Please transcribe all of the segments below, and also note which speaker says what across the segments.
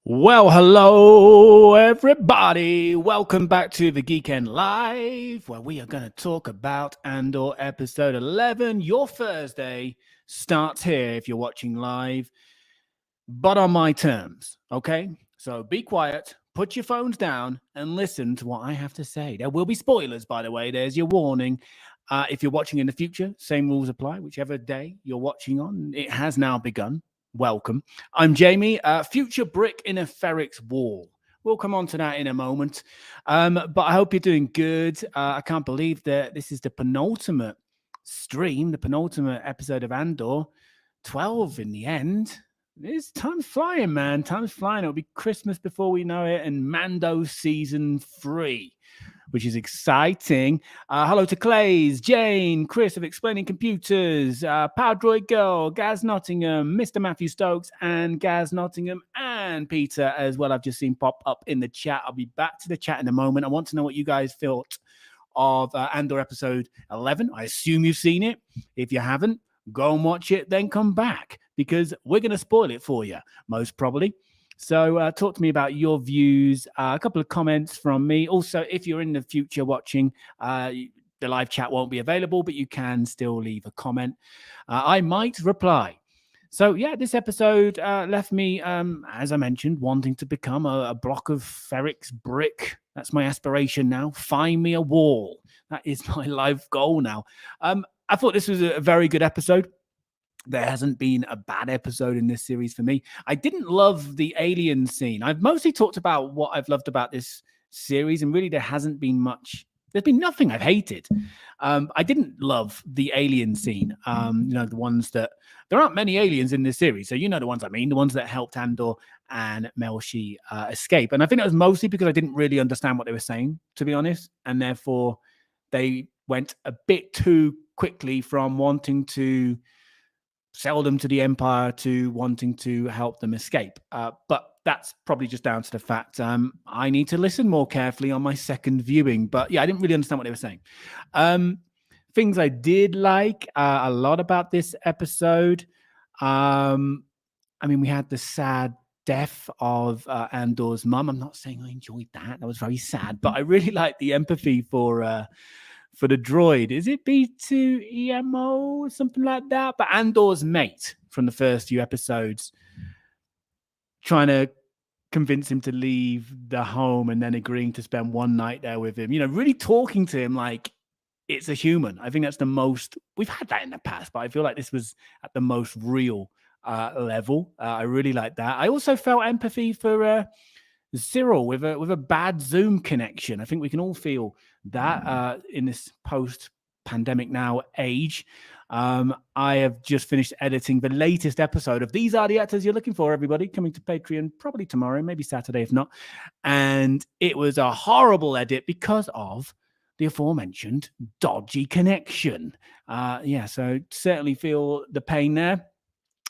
Speaker 1: Well, hello, everybody. Welcome back to the Geeknd Live, where we are going to talk about Andor episode 11. Your Thursday starts here if you're watching live, but on my terms, okay? So be quiet, put your phones down, and listen to what I have to say. There will be spoilers, by the way. There's your warning. If you're watching in the future, same rules apply. Whichever day you're watching on, it has now begun. Welcome. I'm Jamie, future brick in a ferret's wall. We'll come on to that in a moment. But I hope you're doing good. I can't believe that this is the penultimate stream, the penultimate episode of Andor. 12 in the end. Time's flying, man. Time's flying. It'll be Christmas before we know it, and Mando season 3, which is exciting. Hello to Clays, Jane, Chris of Explaining Computers, Power Droid Girl, Gaz Nottingham, Mr. Matthew Stokes, and Gaz Nottingham, and Peter as well. I've just seen pop up in the chat. I'll be back to the chat in a moment. I want to know what you guys thought of Andor episode 11. I assume you've seen it. If you haven't, go and watch it, then come back, because we're going to spoil it for you, most probably. So talk to me about your views. A couple of comments from me. Also, if you're in the future watching, the live chat won't be available, but you can still leave a comment. I might reply. So, yeah, this episode left me, as I mentioned, wanting to become a block of Ferrix brick. That's my aspiration now. Find me a wall. That is my life goal now. I thought this was a very good episode. There hasn't been a bad episode in this series for me. I didn't love the alien scene. I've mostly talked about what I've loved about this series, and really there hasn't been much. There's been nothing I've hated. I didn't love the alien scene. The ones that there aren't many aliens in this series, so you know the ones I mean, the ones that helped Andor and Melshi escape. And I think that was mostly because I didn't really understand what they were saying, to be honest, and therefore they went a bit too quickly from wanting to sell them to the Empire to wanting to help them escape. But that's probably just down to the fact I need to listen more carefully on my second viewing. But yeah, I didn't really understand what they were saying. Things I did like a lot about this episode. We had the sad death of Andor's mum. I'm not saying I enjoyed that. That was very sad. But I really liked the empathy for the droid. Is it B2EMO, something like that? But Andor's mate from the first few episodes, trying to convince him to leave the home and then agreeing to spend one night there with him, really talking to him like it's a human. I think that's the most, we've had that in the past, but I feel like this was at the most real level. I really like that. I also felt empathy for Cyril with a bad Zoom connection. I think we can all feel that in this post-pandemic now age. I have just finished editing the latest episode of These Are the Actors You're Looking For, everybody, coming to Patreon probably tomorrow, maybe Saturday if not. And it was a horrible edit because of the aforementioned dodgy connection. So certainly feel the pain there.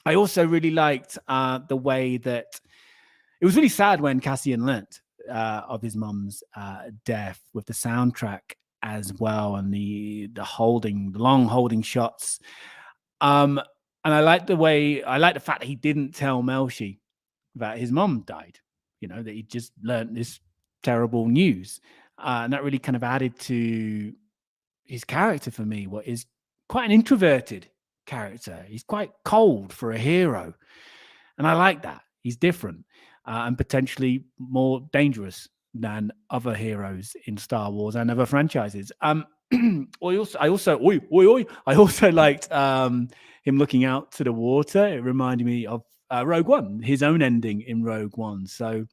Speaker 1: I also really liked the way that it was really sad when Cassian learnt of his mum's death, with the soundtrack as well, and the long holding shots. And I like the fact that he didn't tell Melshi that his mum died, that he just learnt this terrible news. And that really kind of added to his character for me, what is quite an introverted character. He's quite cold for a hero. And I like that. He's different. And potentially more dangerous than other heroes in Star Wars and other franchises. I also liked him looking out to the water. It reminded me of Rogue One, his own ending in Rogue One. So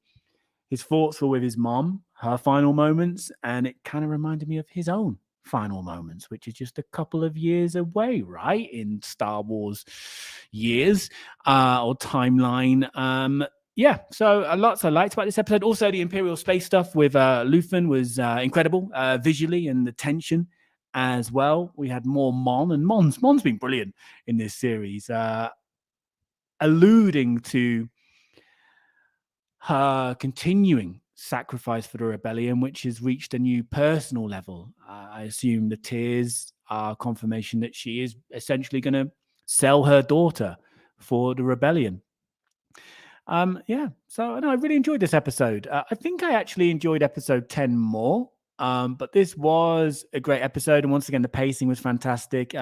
Speaker 1: his thoughts were with his mom, her final moments, and it kind of reminded me of his own final moments, which is just a couple of years away, right? In Star Wars years or timeline. So lots I liked about this episode. Also, the Imperial space stuff with Luthen was incredible visually, and the tension as well. We had more Mon, and Mon's been brilliant in this series, alluding to her continuing sacrifice for the rebellion, which has reached a new personal level. I assume the tears are confirmation that she is essentially going to sell her daughter for the rebellion. Yeah, so no, I really enjoyed this episode. I think I actually enjoyed episode 10 more. But this was a great episode, and once again, the pacing was fantastic.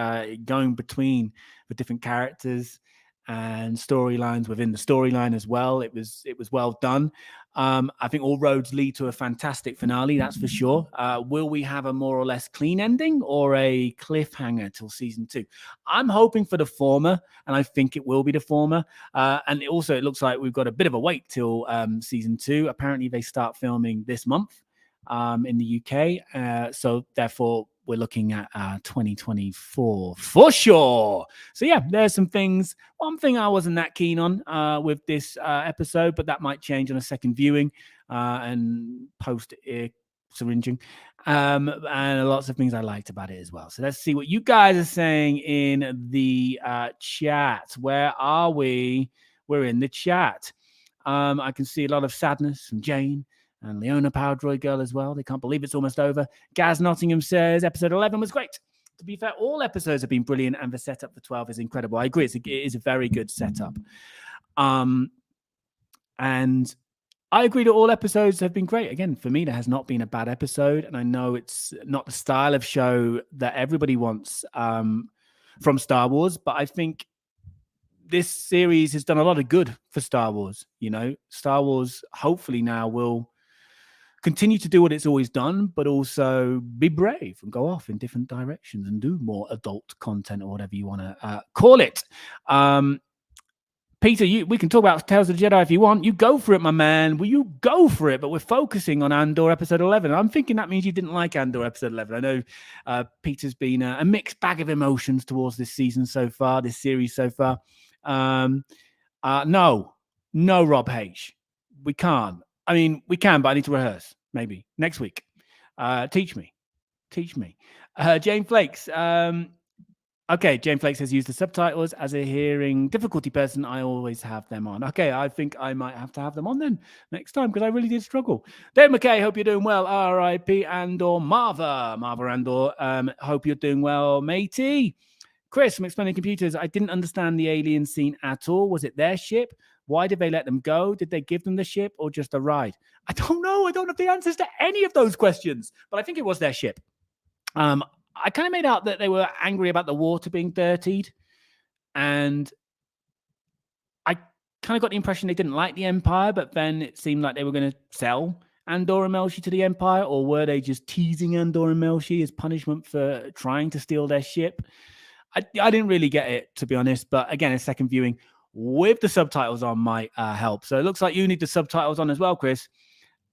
Speaker 1: Going between the different characters and storylines within the storyline as well. It was well done. I think all roads lead to a fantastic finale. That's for sure. Will we have a more or less clean ending or a cliffhanger till season 2? I'm hoping for the former, and I think it will be the former. And it looks like we've got a bit of a wait till season 2. Apparently, they start filming this month in the UK. So therefore, we're looking at 2024 for sure. So yeah, there's some things. One thing I wasn't that keen on with this episode, but that might change on a second viewing and post ear syringing. And lots of things I liked about it as well. So let's see what you guys are saying in the chat. Where are we? We're in the chat. I can see a lot of sadness from Jane and Leona Power Droid Girl as well. They can't believe it's almost over. Gaz Nottingham says episode 11 was great. To be fair, all episodes have been brilliant, and the setup for 12 is incredible. I agree. It is a very good setup. And I agree that all episodes have been great. Again, for me, there has not been a bad episode, and I know it's not the style of show that everybody wants from Star Wars, but I think this series has done a lot of good for Star Wars. Star Wars hopefully now will continue to do what it's always done, but also be brave and go off in different directions and do more adult content or whatever you want to call it. Peter, we can talk about Tales of the Jedi if you want. You go for it, my man. Well, you go for it, but we're focusing on Andor episode 11. I'm thinking that means you didn't like Andor episode 11. I know Peter's been a mixed bag of emotions towards this season so far, this series so far. No, Rob H. We can't. I mean, we can, but I need to rehearse. Maybe next week. Teach me. Jane Flakes. Okay, Jane Flakes has used the subtitles. As a hearing difficulty person, I always have them on. Okay, I think I might have to have them on then next time because I really did struggle. Dave McKay, hope you're doing well. R.I.P. Andor. Marva Andor. Hope you're doing well, matey. Chris from Explaining Computers, I didn't understand the alien scene at all. Was it their ship? Why did they let them go? Did they give them the ship or just a ride? I don't know. I don't have the answers to any of those questions, but I think it was their ship. I kind of made out that they were angry about the water being dirtied, and I kind of got the impression they didn't like the Empire, but then it seemed like they were going to sell Andor and Melshi to the Empire, or were they just teasing Andor and Melshi as punishment for trying to steal their ship? I didn't really get it, to be honest, but again, a second viewing with the subtitles on might help. So it looks like you need the subtitles on as well, Chris.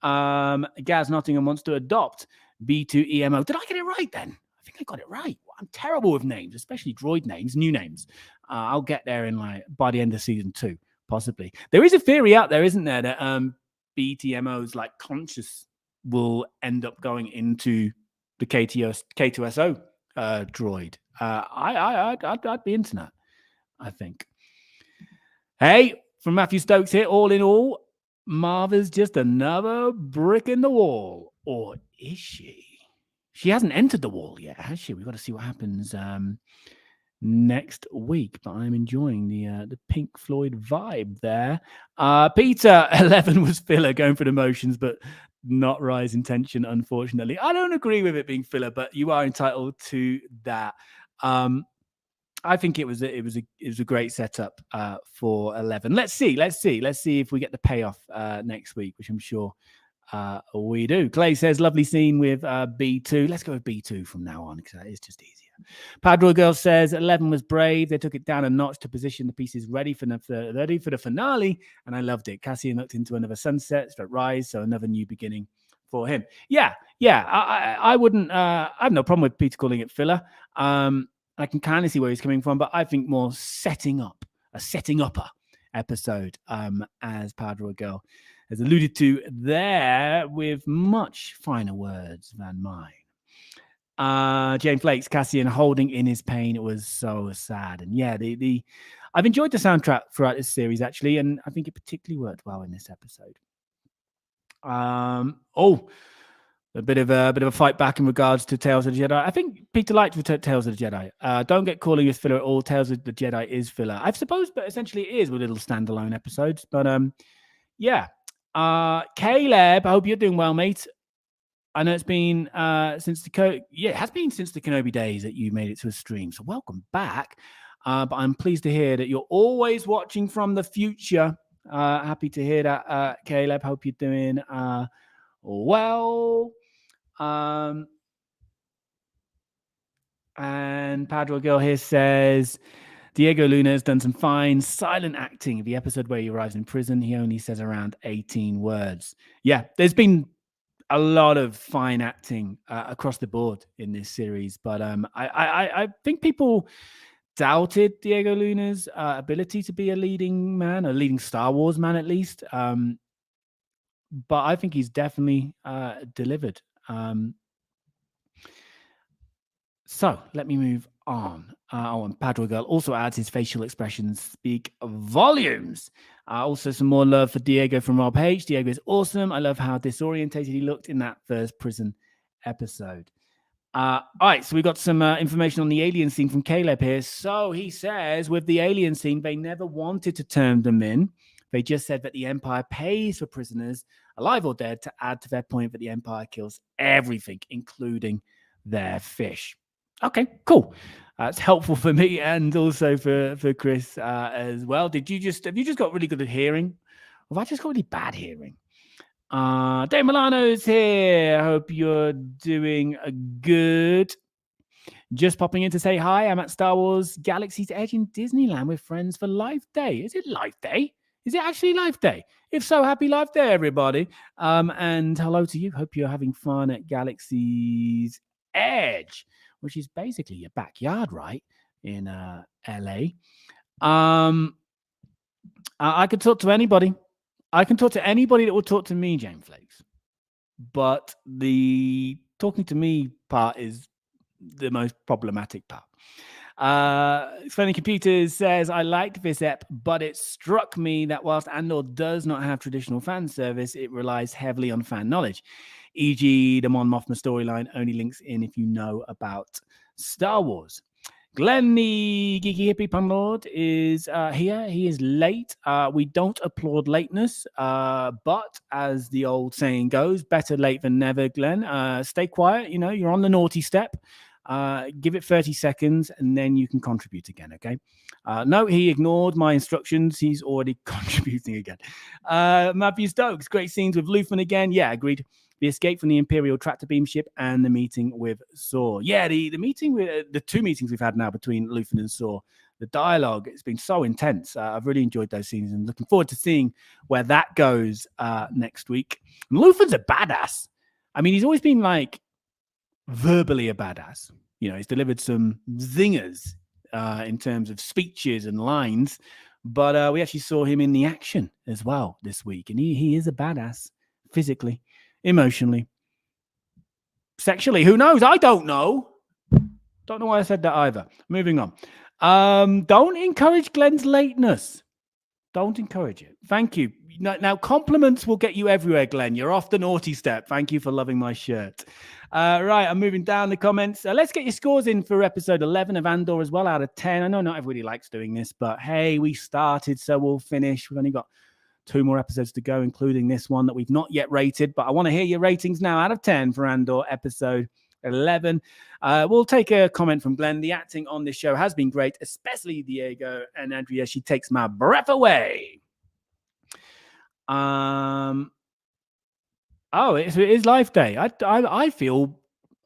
Speaker 1: Gaz Nottingham wants to adopt B2EMO. Did I get it right then? I think I got it right. I'm terrible with names, especially droid names, new names. I'll get there by the end of season 2, possibly. There is a theory out there, isn't there, that BTMO's conscious will end up going into the K2SO droid. I'd be into that, I think. Hey, from Matthew Stokes here. All in all, Marva's just another brick in the wall. Or is she? She hasn't entered the wall yet, has she? We've got to see what happens next week. But I'm enjoying the Pink Floyd vibe there. Peter, 11 was filler, going for the motions, but not rise in tension, unfortunately. I don't agree with it being filler, but you are entitled to that. I think it was a great setup for 11. Let's see if we get the payoff next week, which I'm sure we do. Clay says lovely scene with B2. Let's go with B2 from now on because that is just easier. Padro Girl says 11 was brave. They took it down a notch to position the pieces ready for the finale, and I loved it. Cassian looked into another sunset, but rise, so another new beginning for him. Yeah. I wouldn't. I have no problem with Peter calling it filler. I can kind of see where he's coming from, but I think more setting upper episode, as Padro Girl has alluded to there, with much finer words than mine. Jane Flakes, Cassian holding in his pain. It was so sad. And yeah, I've enjoyed the soundtrack throughout this series, actually, and I think it particularly worked well in this episode. The a bit of a fight back in regards to Tales of the Jedi. I think Peter liked Tales of the Jedi. Don't get calling this filler at all. Tales of the Jedi is filler, I suppose, but essentially it is with little standalone episodes. But yeah. Caleb, I hope you're doing well, mate. I know it's been since it has been since the Kenobi days that you made it to a stream. So welcome back. But I'm pleased to hear that you're always watching from the future. Happy to hear that, Caleb. Hope you're doing well. And Padro Girl here says Diego Luna has done some fine silent acting. The episode where he arrives in prison, he only says around 18 words. Yeah, there's been a lot of fine acting across the board in this series, but I think people doubted Diego Luna's ability to be a leading man, a leading Star Wars man at least. But I think he's definitely delivered. So let me move on. And Padua Girl also adds his facial expressions speak volumes. Also, some more love for Diego from Rob H. Diego is awesome. I love how disorientated he looked in that first prison episode. All right, so we got some information on the alien scene from Caleb here. So he says with the alien scene, they never wanted to turn them in. They just said that the Empire pays for prisoners, alive or dead, to add to their point that the Empire kills everything, including their fish. Okay, cool. It's helpful for me and also for Chris as well. Have you just got really good at hearing? Or have I just got really bad hearing? Dave Milano's here. I hope you're doing good. Just popping in to say hi. I'm at Star Wars Galaxy's Edge in Disneyland with friends for Life Day. Is it Life Day? Is it actually Life Day? If so, happy Life Day, everybody. And hello to you. Hope you're having fun at Galaxy's Edge, which is basically your backyard, right? In LA. I could talk to anybody. I can talk to anybody that will talk to me, Jane Flakes. But the talking to me part is the most problematic part. Funny Computers says, I liked this ep, but it struck me that whilst Andor does not have traditional fan service, it relies heavily on fan knowledge. E.g., the Mon Mothma storyline only links in if you know about Star Wars. Glenn, the geeky hippie pun lord, is here. He is late. We don't applaud lateness, but as the old saying goes, better late than never, Glenn. Stay quiet. You know, you're on the naughty step. Give it 30 seconds, and then you can contribute again, okay? No, he ignored my instructions. He's already contributing again. Matthew Stokes, great scenes with Luthen again. Yeah, agreed. The escape from the Imperial tractor beam ship and the meeting with Saw. Yeah, the meeting with the two meetings we've had now between Luthen and Saw. The dialogue, it's been so intense. I've really enjoyed those scenes and looking forward to seeing where that goes next week. And Luthen's a badass. I mean, he's always been like verbally a badass. You know, he's delivered some zingers in terms of speeches and lines, but we actually saw him in the action as well this week, and he is a badass physically, emotionally, sexually. Who knows? I don't know. Don't know why I said that either. Moving on. Don't encourage Glenn's lateness. Don't encourage it. Thank you. Now, compliments will get you everywhere, Glenn. You're off the naughty step. Thank you for loving my shirt. Right, I'm moving down the comments. Let's get your scores in for episode 11 of Andor as well, out of 10. I know not everybody likes doing this, but hey, we started, so we'll finish. We've only got 2 more episodes to go, including this one that we've not yet rated, but I want to hear your ratings now out of 10 for Andor episode 11. We'll take a comment from Glenn. The acting on this show has been great, especially Diego and Andrea. She takes my breath away. It is Life Day. I feel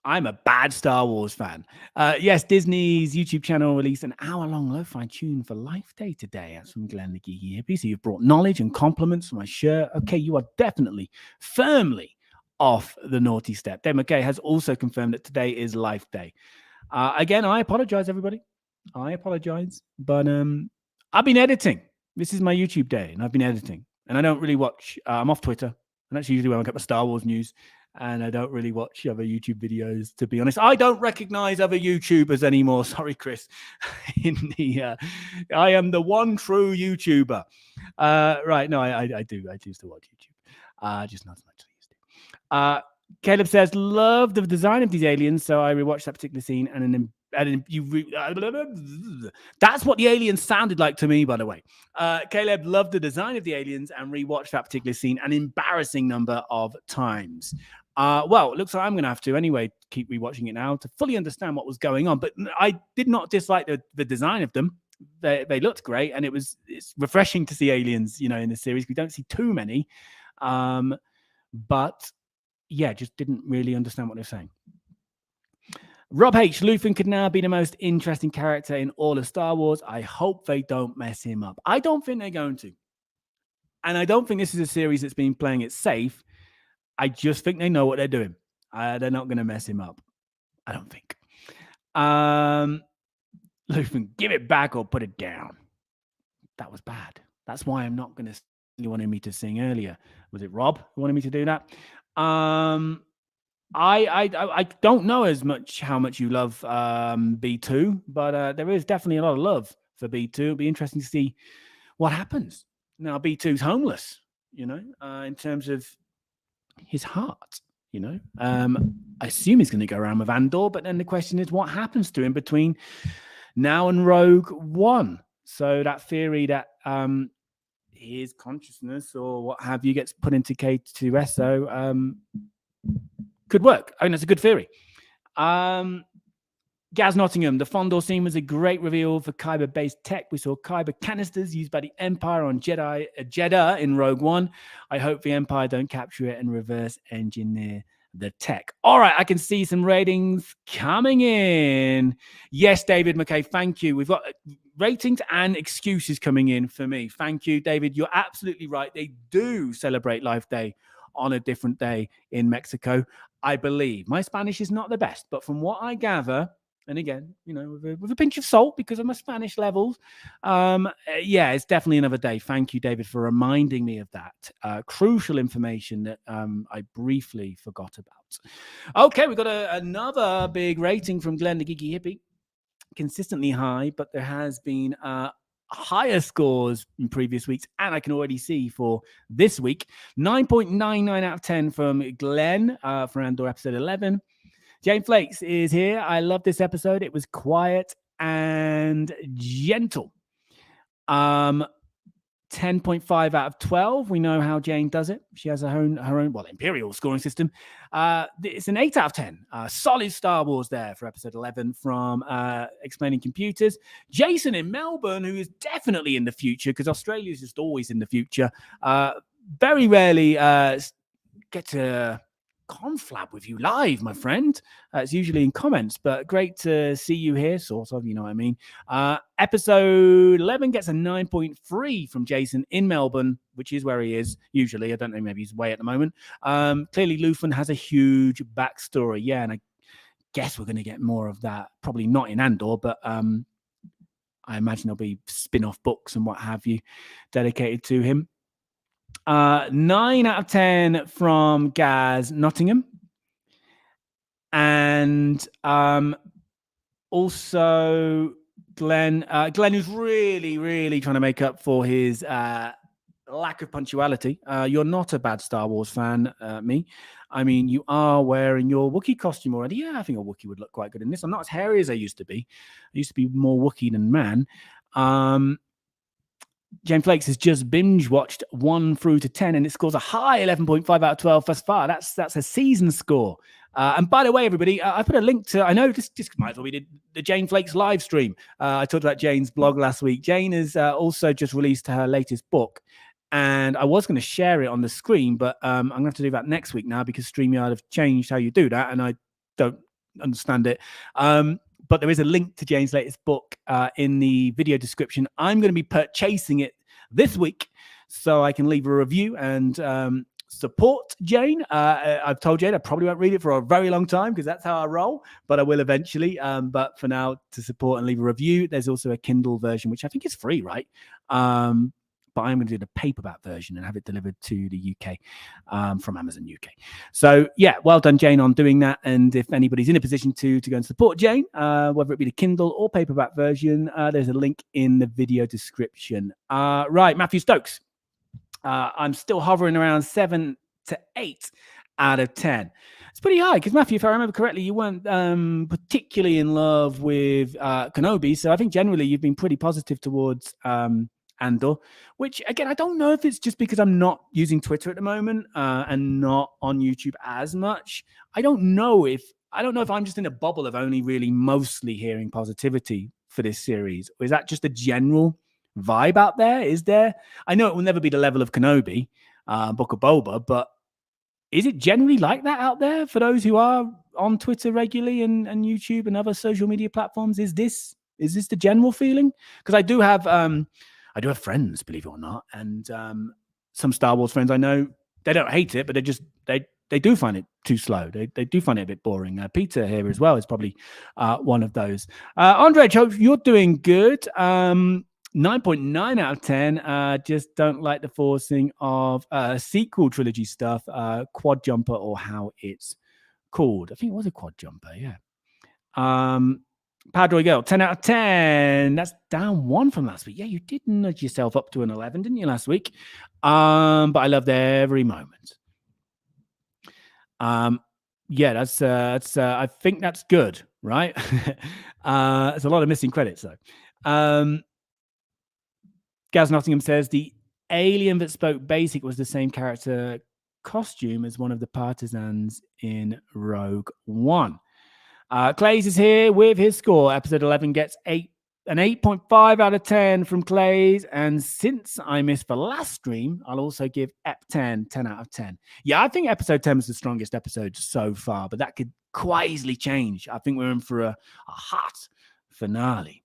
Speaker 1: I'm a bad Star Wars fan. Yes, Disney's YouTube channel released an hour-long lo-fi tune for Life Day today. That's from Glenn the Geeky Hippie. So you've brought knowledge and compliments for my shirt. Okay, you are definitely firmly off the naughty step. Dave McKay has also confirmed that today is Life Day. Again, I apologize, everybody. I apologize. But I've been editing. This is my YouTube day, and I've been editing. And I don't really watch. I'm off Twitter. And that's usually when I get my Star Wars news. And I don't really watch other YouTube videos, to be honest. I don't recognize other YouTubers anymore. Sorry, Chris. I am the one true YouTuber. Right. No, I do. I used to watch YouTube. Just not as much as I used to. Caleb says, love the design of these aliens, so I rewatched that particular scene that's what the aliens sounded like to me, by the way. Caleb loved the design of the aliens and rewatched that particular scene an embarrassing number of times. Well, it looks like I'm going to have to anyway keep rewatching it now to fully understand what was going on. But I did not dislike the design of them. They looked great, and it's refreshing to see aliens, in the series. We don't see too many, but yeah, just didn't really understand what they're saying. Rob H. Luthen could now be the most interesting character in all of Star Wars. I hope they don't mess him up. I don't think they're going to. And I don't think this is a series that's been playing it safe. I just think they know what they're doing. They're not going to mess him up. I don't think. Luthen, give it back or put it down. That was bad. That's why I'm not going to. You wanted me to sing earlier. Was it Rob who wanted me to do that? I don't know as much how much you love B2, but there is definitely a lot of love for B2. It'll be interesting to see what happens. Now B2's homeless, in terms of his heart, I assume he's going to go around with Andor, but then the question is what happens to him between now and Rogue One? So that theory that his consciousness or what have you gets put into K2SO could work. I think that's a good theory. Gaz Nottingham, the Fondor scene was a great reveal for Kyber-based tech. We saw Kyber canisters used by the Empire on Jeddah in Rogue One. I hope the Empire don't capture it and reverse engineer the tech. All right, I can see some ratings coming in. Yes, David McKay, thank you. We've got ratings and excuses coming in for me. Thank you, David. You're absolutely right. They do celebrate Life Day on a different day in Mexico, I believe. My Spanish is not the best, but from what I gather, and again, with a pinch of salt because of my Spanish levels, yeah, it's definitely another day. Thank you, David, for reminding me of that crucial information that I briefly forgot about. Okay, we've got another big rating from Glenn the Geeky Hippie. Consistently high, but there has been higher scores in previous weeks, and I can already see for this week 9.99 out of 10 from Glenn for Andor episode 11. Jane Flakes is here. I love this episode. It was quiet and gentle. 10.5 out of 12. We know how Jane does it. She has her own Imperial scoring system. It's an 8 out of 10. Solid Star Wars there for episode 11 from Explaining Computers. Jason in Melbourne, who is definitely in the future because Australia is just always in the future. Very rarely get to conflab with you live, my friend. It's usually in comments, but great to see you here, sort of, you know what I mean. Episode 11 gets a 9.3 from Jason in Melbourne, which is where he is usually. I don't know, maybe he's away at the moment. Clearly Luthen has a huge backstory. Yeah, and I guess we're going to get more of that. Probably not in Andor, but I imagine there'll be spin-off books and what have you dedicated to him. 9 out of 10 from Gaz Nottingham. And also Glenn who's really, really trying to make up for his lack of punctuality. You're not a bad Star Wars fan, me. I mean, you are wearing your Wookiee costume already. Yeah, I think a Wookiee would look quite good in this. I'm not as hairy as I used to be. I used to be more Wookiee than man. Jane Flakes has just binge watched 1 through to 10, and it scores a high 11.5 out of 12 thus far. That's a season score. And by the way, everybody, I put a link to, I know this might as well be the Jane Flakes live stream. I talked about Jane's blog last week. Jane has also just released her latest book, and I was going to share it on the screen, but I'm going to have to do that next week now because StreamYard have changed how you do that, and I don't understand it. But there is a link to Jane's latest book in the video description. I'm going to be purchasing it this week so I can leave a review and support Jane. I've told Jane I probably won't read it for a very long time because that's how I roll, but I will eventually. But for now, to support and leave a review, there's also a Kindle version, which I think is free, right? But I'm going to do the paperback version and have it delivered to the UK from Amazon UK. So yeah, well done, Jane, on doing that. And if anybody's in a position to go and support Jane, whether it be the Kindle or paperback version, there's a link in the video description. Right, Matthew Stokes. I'm still hovering around 7 to 8 out of 10. It's pretty high because, Matthew, if I remember correctly, you weren't particularly in love with Kenobi. So I think generally you've been pretty positive towards Andor, which, again, I don't know if it's just because I'm not using Twitter at the moment and not on YouTube as much. I don't know if I'm just in a bubble of only really mostly hearing positivity for this series. Or is that just a general vibe out there? Is there? I know it will never be the level of Kenobi, Book of Boba, but is it generally like that out there for those who are on Twitter regularly and YouTube and other social media platforms? Is this the general feeling? Because I do have friends, believe it or not, and some Star Wars friends I know, they don't hate it, but they do find it too slow. They do find it a bit boring. Peter here as well is probably one of those. Andre, hope you're doing good. 9.9 out of 10. Just don't like the forcing of sequel trilogy stuff, quad jumper or how it's called. I think it was a quad jumper, yeah. Padroy Girl, 10 out of 10. That's down 1 from last week. Yeah, you did nudge yourself up to an 11, didn't you, last week? But I loved every moment. Yeah, that's I think that's good, right? There's a lot of missing credits though. Gaz Nottingham says the alien that spoke basic was the same character costume as one of the partisans in Rogue One. Clays is here with his score. Episode 11 gets an 8.5 out of 10 from Clays. And since I missed the last stream, I'll also give Ep 10 out of 10. Yeah, I think episode 10 was the strongest episode so far, but that could quite easily change. I think we're in for a hot finale.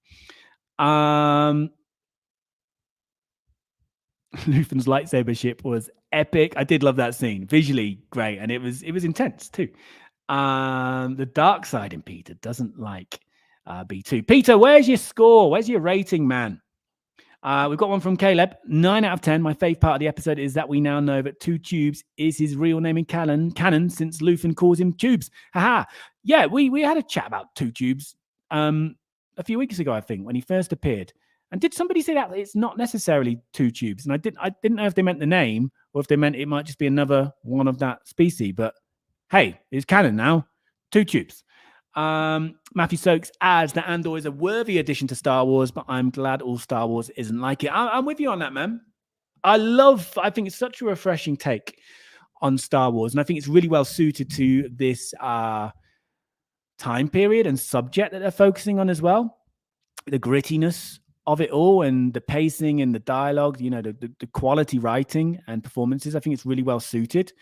Speaker 1: Luthen's lightsaber ship was epic. I did love that scene. Visually great, and it was intense too. The dark side in Peter doesn't like B2. Peter, where's your score? Where's your rating, man? We've got one from Caleb. 9 out of 10. My fave part of the episode is that we now know that Two Tubes is his real name in canon since Luthen calls him Tubes. Haha. Yeah, we had a chat about Two Tubes a few weeks ago, I think, when he first appeared. And did somebody say that it's not necessarily Two Tubes? And I didn't know if they meant the name or if they meant it might just be another one of that species. But hey, it's canon now. Two Tubes. Matthew Stokes adds that Andor is a worthy addition to Star Wars, but I'm glad all Star Wars isn't like it. I'm with you on that, man. I think it's such a refreshing take on Star Wars. And I think it's really well suited to this time period and subject that they're focusing on as well. The grittiness of it all and the pacing and the dialogue, the quality writing and performances. I think it's really well suited.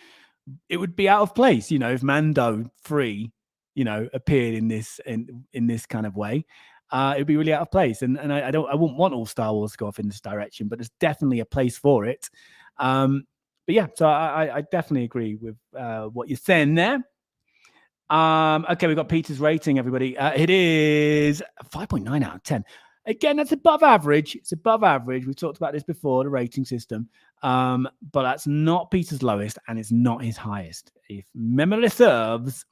Speaker 1: It would be out of place, if Mando 3, appeared in this kind of way. It would be really out of place. And I wouldn't want all Star Wars to go off in this direction, but there's definitely a place for it. But yeah, so I definitely agree with what you're saying there. Okay, we've got Peter's rating, everybody. It is 5.9 out of 10. Again, that's above average. It's above average. We've talked about this before, the rating system. But that's not Peter's lowest, and it's not his highest. If memory serves,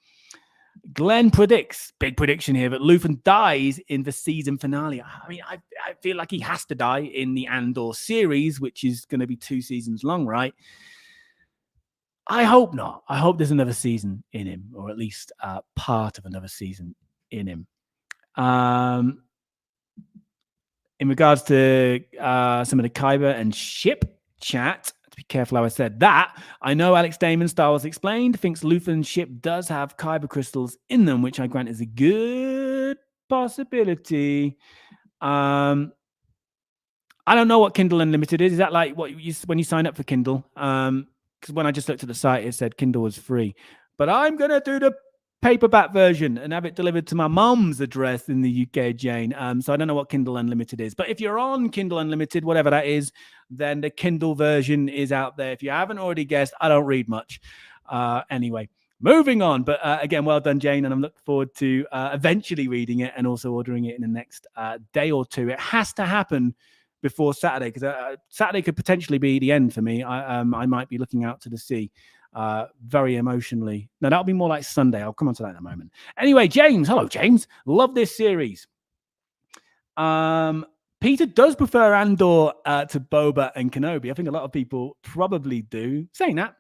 Speaker 1: Glenn predicts, big prediction here, that Luthen dies in the season finale. I mean, I feel like he has to die in the Andor series, which is going to be 2 seasons long, right? I hope not. I hope there's another season in him, or at least part of another season in him. In regards to some of the Kyber and ship chat, to be careful how I said that, I know Alex Damon, Star Wars Explained, thinks Luthen's ship does have Kyber crystals in them, which I grant is a good possibility. I don't know what Kindle Unlimited is. Is that like when you sign up for Kindle? Because when I just looked at the site, it said Kindle was free. But I'm going to do the paperback version and have it delivered to my mom's address in the UK, Jane. So I don't know what Kindle Unlimited is. But if you're on Kindle Unlimited, whatever that is, then the Kindle version is out there. If you haven't already guessed, I don't read much. Anyway, moving on. But again, well done, Jane. And I'm looking forward to eventually reading it and also ordering it in the next day or two. It has to happen before Saturday, because Saturday could potentially be the end for me. I might be looking out to the sea very emotionally. No, that'll be more like Sunday. I'll come on to that in a moment. Anyway, James. Hello, James. Love this series. Peter does prefer Andor to Boba and Kenobi. I think a lot of people probably do. Saying that.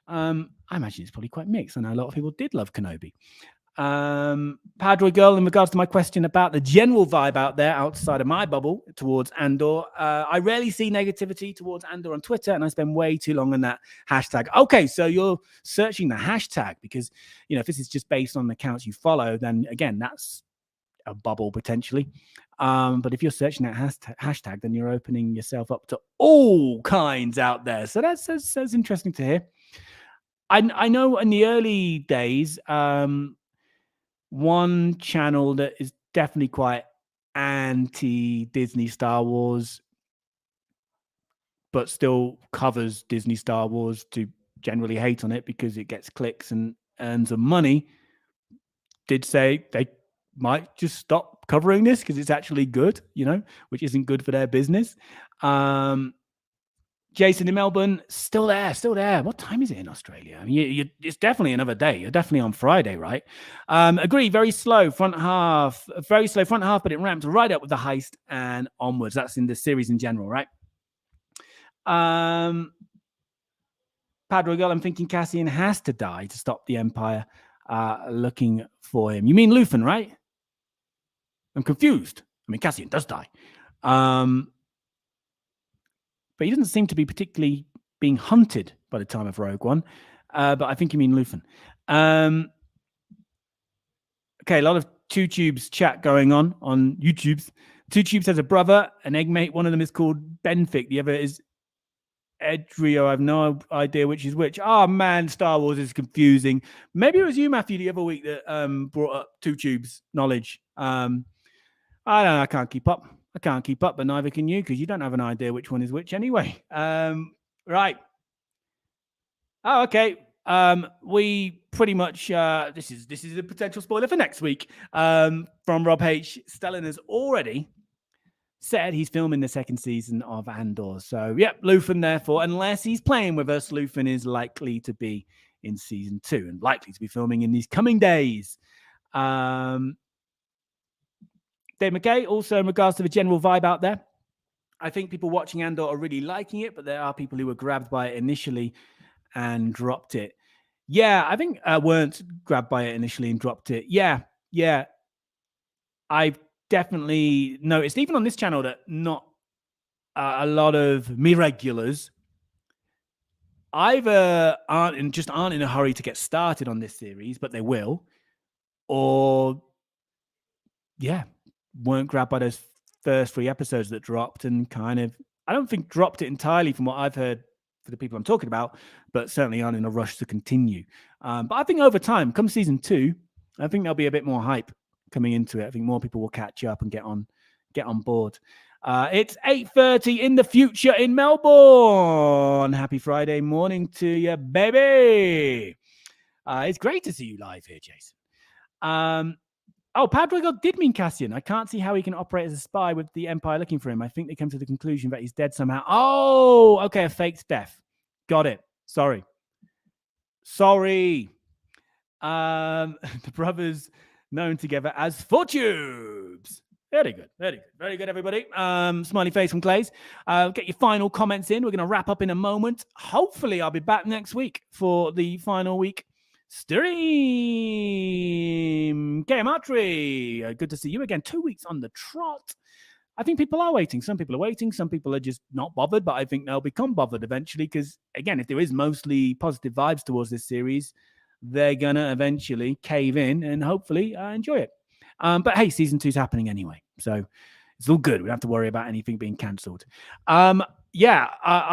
Speaker 1: I I imagine it's probably quite mixed. I know a lot of people did love Kenobi. Padroy Girl, in regards to my question about the general vibe out there outside of my bubble towards Andor, I rarely see negativity towards Andor on Twitter, and I spend way too long on that hashtag. Okay, so you're searching the hashtag because, if this is just based on the accounts you follow, then again, that's a bubble potentially. But if you're searching that hashtag, then you're opening yourself up to all kinds out there. So that's interesting to hear. I know in the early days, one channel that is definitely quite anti-Disney Star Wars, but still covers Disney Star Wars to generally hate on it because it gets clicks and earns some money, did say they might just stop covering this because it's actually good, which isn't good for their business. Jason in Melbourne, still there. What time is it in Australia? I mean, it's definitely another day. You're definitely on Friday, right? Agree, very slow front half, but it ramped right up with the heist and onwards. That's in the series in general, right? Padre Girl, I'm thinking Cassian has to die to stop the Empire looking for him. You mean Luthen, right? I'm confused. I mean, Cassian does die. But he doesn't seem to be particularly being hunted by the time of Rogue One. But I think you mean Luthen. Okay, a lot of Two Tubes chat going on YouTube's. Two Tubes has a brother, an eggmate. One of them is called Benfic. The other is Edrio. I have no idea which is which. Oh, man, Star Wars is confusing. Maybe it was you, Matthew, the other week that brought up Two Tubes knowledge. I don't know. I can't keep up. But neither can you because you don't have an idea which one is which anyway. Right. Oh, okay. We pretty much this is a potential spoiler for next week. From Rob H. Stellan has already said he's filming the second season of Andor. So Luthen, therefore, unless he's playing with us, Luthen is likely to be in season 2 and likely to be filming in these coming days. Dave McKay, also in regards to the general vibe out there, I think people watching Andor are really liking it, but there are people who were grabbed by it initially and dropped it. Yeah, I think weren't grabbed by it initially and dropped it. Yeah. I've definitely noticed, even on this channel, that not a lot of me regulars either aren't in a hurry to get started on this series, but they will, or weren't grabbed by those first 3 episodes that dropped and kind of, I don't think dropped it entirely from what I've heard for the people I'm talking about, but certainly aren't in a rush to continue. But I think over time, come season 2, I think there'll be a bit more hype coming into it. I think more people will catch up and get on board. It's 8:30 in the future in Melbourne. Happy Friday morning to you, baby. It's great to see you live here, Jason. Padrigo did mean Cassian. I can't see how he can operate as a spy with the Empire looking for him. I think they come to the conclusion that he's dead somehow. Oh, okay, a faked death. Got it. Sorry. The brothers known together as Fortubes. Very good, everybody. Smiley face from Clays. Get your final comments in. We're going to wrap up in a moment. Hopefully, I'll be back next week for the final week stream. Gamatri, good to see you again. 2 weeks on the trot. I think people are waiting. Some people are waiting. Some people are just not bothered, but I think they'll become bothered eventually because, again, if there is mostly positive vibes towards this series, they're going to eventually cave in and hopefully enjoy it. But hey, season 2's happening anyway, so it's all good. We don't have to worry about anything being cancelled. I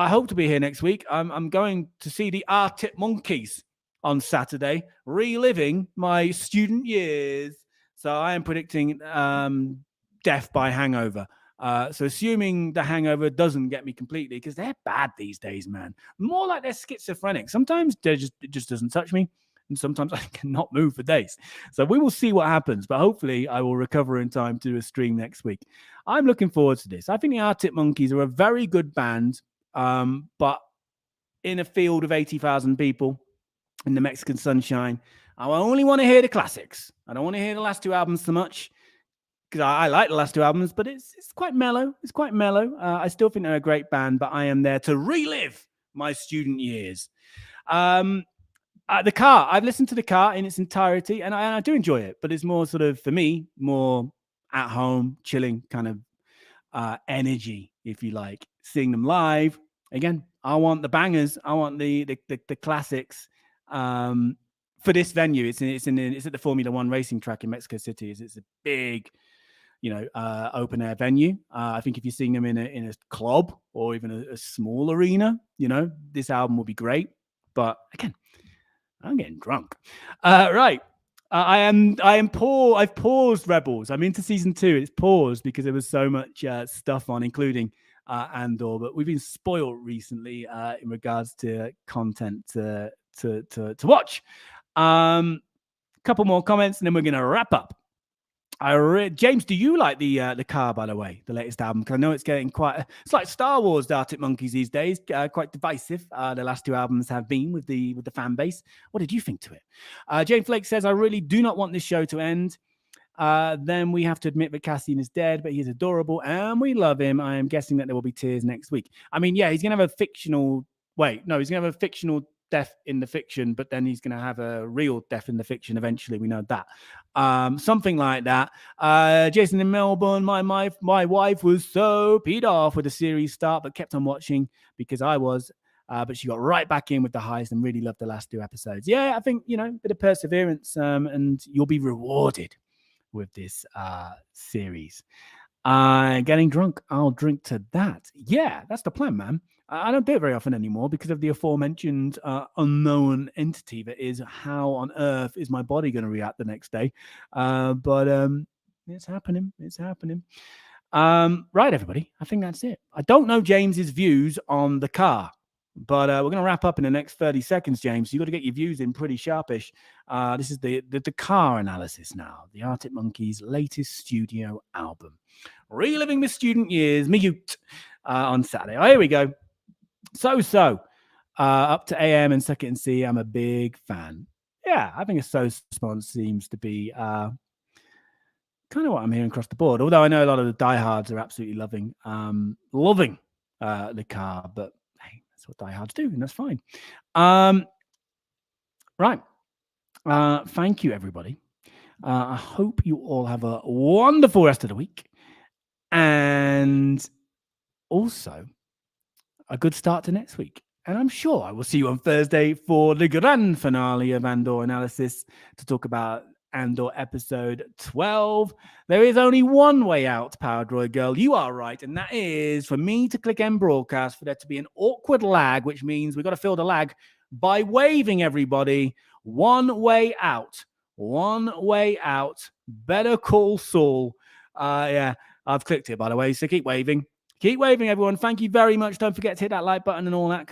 Speaker 1: hope to be here next week. I'm going to see the Arctic Monkeys on Saturday, reliving my student years. So I am predicting death by hangover. So assuming the hangover doesn't get me completely, because they're bad these days, man. More like they're schizophrenic. Sometimes it just doesn't touch me. And sometimes I cannot move for days. So we will see what happens. But hopefully I will recover in time to do a stream next week. I'm looking forward to this. I think the Arctic Monkeys are a very good band. But in a field of 80,000 people in the Mexican sunshine, I only want to hear the classics. I don't want to hear the last 2 albums so much, because I like the last 2 albums, but it's quite mellow. It's quite mellow. I still think they're a great band, but I am there to relive my student years. The car. I've listened to the car in its entirety, and I do enjoy it. But it's more sort of, for me, more at home, chilling kind of energy, if you like. Seeing them live again. I want the bangers. I want the classics. For this venue, it's at the Formula One racing track in Mexico City. It's a big, open air venue. I think if you're seeing them in a club or even a small arena, this album will be great. But again, I'm getting drunk. Right. I am poor. I've paused Rebels. I'm into season 2. It's paused because there was so much stuff on, including Andor. But we've been spoiled recently in regards to content to watch. Couple more comments, and then we're going to wrap up. James, do you like the car, by the way, the latest album? Because I know it's getting it's like Star Wars, the Arctic Monkeys these days, quite divisive. The last 2 albums have been with the fan base. What did you think to it? Jane Flake says, I really do not want this show to end. Then we have to admit that Cassian is dead, but he's adorable and we love him. I am guessing that there will be tears next week. I mean, yeah, he's going to have a fictional... Wait, no, he's going to have a fictional death in the fiction, but then he's going to have a real death in the fiction eventually. We know that. Something like that. Jason in Melbourne, my wife was so peed off with the series start, but kept on watching because I was. But she got right back in with the highs and really loved the last 2 episodes. Yeah, I think, a bit of perseverance, and you'll be rewarded with this series. Getting drunk, I'll drink to that. Yeah, that's the plan, man. I don't do it very often anymore because of the aforementioned unknown entity that is how on earth is my body going to react the next day. But it's happening. It's happening. Right, everybody. I think that's it. I don't know James's views on the car, but we're going to wrap up in the next 30 seconds, James. You've got to get your views in pretty sharpish. This is the car analysis now. The Arctic Monkeys' latest studio album. Reliving the student years, me youth, on Saturday. Oh, here we go. So, up to AM and Second and C, I'm a big fan. Yeah, I think a response seems to be kind of what I'm hearing across the board. Although I know a lot of the diehards are absolutely loving the car, but hey, that's what diehards do, and that's fine. Right. Thank you, everybody. I hope you all have a wonderful rest of the week, and also a good start to next week. And I'm sure I will see you on Thursday for the grand finale of Andor analysis to talk about Andor episode 12. There is only one way out, Power Droid Girl. You are right. And that is for me to click end broadcast, for there to be an awkward lag, which means we've got to fill the lag by waving everybody. One way out. One way out. Better call Saul. Yeah, I've clicked it, by the way. So keep waving. Keep waving, everyone. Thank you very much. Don't forget to hit that like button and all that.